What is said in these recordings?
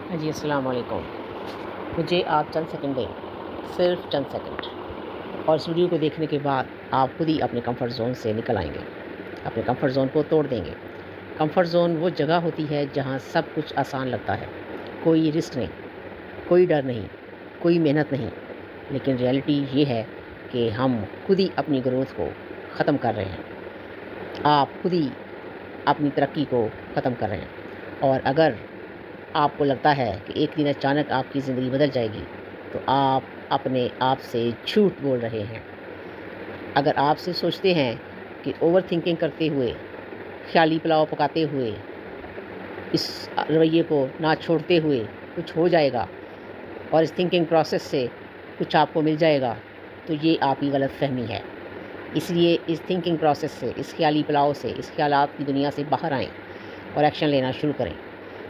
हाँ जी, अस्सलाम वालेकुम। मुझे आप चंद सेकंड दें, सिर्फ़ चंद सेकंड, और इस वीडियो को देखने के बाद आप खुद ही अपने कंफर्ट ज़ोन से निकल आएँगे, अपने कंफर्ट ज़ोन को तोड़ देंगे। कंफर्ट ज़ोन वो जगह होती है जहाँ सब कुछ आसान लगता है, कोई रिस्क नहीं, कोई डर नहीं, कोई मेहनत नहीं, लेकिन रियलिटी ये है कि हम खुद ही अपनी ग्रोथ को ख़त्म कर रहे हैं। आप खुद ही अपनी तरक्की को ख़त्म कर रहे हैं, और अगर आपको लगता है कि एक दिन अचानक आपकी ज़िंदगी बदल जाएगी, तो आप अपने आप से झूठ बोल रहे हैं। अगर आप सिर्फ़ सोचते हैं कि ओवरथिंकिंग करते हुए, ख़्याली पुलाव पकाते हुए, इस रवैये को ना छोड़ते हुए कुछ हो जाएगा और इस थिंकिंग प्रोसेस से कुछ आपको मिल जाएगा, तो ये आपकी गलतफ़हमी है। इसलिए इस थिंकिंग प्रोसेस से, इस ख़्याली पुलाव से, इस ख़्यालात की दुनिया से बाहर आएँ और एक्शन लेना शुरू करें।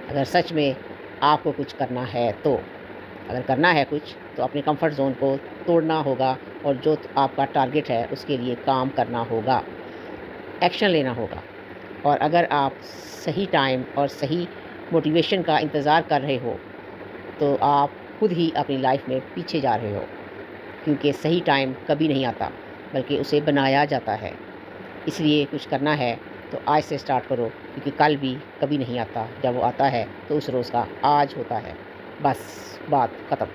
अगर सच में आपको कुछ करना है तो, अगर करना है कुछ, तो अपने कंफर्ट ज़ोन को तोड़ना होगा और जो आपका टारगेट है उसके लिए काम करना होगा, एक्शन लेना होगा। और अगर आप सही टाइम और सही मोटिवेशन का इंतज़ार कर रहे हो, तो आप खुद ही अपनी लाइफ में पीछे जा रहे हो, क्योंकि सही टाइम कभी नहीं आता, बल्कि उसे बनाया जाता है। इसलिए कुछ करना है तो आज से स्टार्ट करो, क्योंकि कल भी कभी नहीं आता। जब वो आता है तो उस रोज़ का आज होता है। बस बात ख़त्म।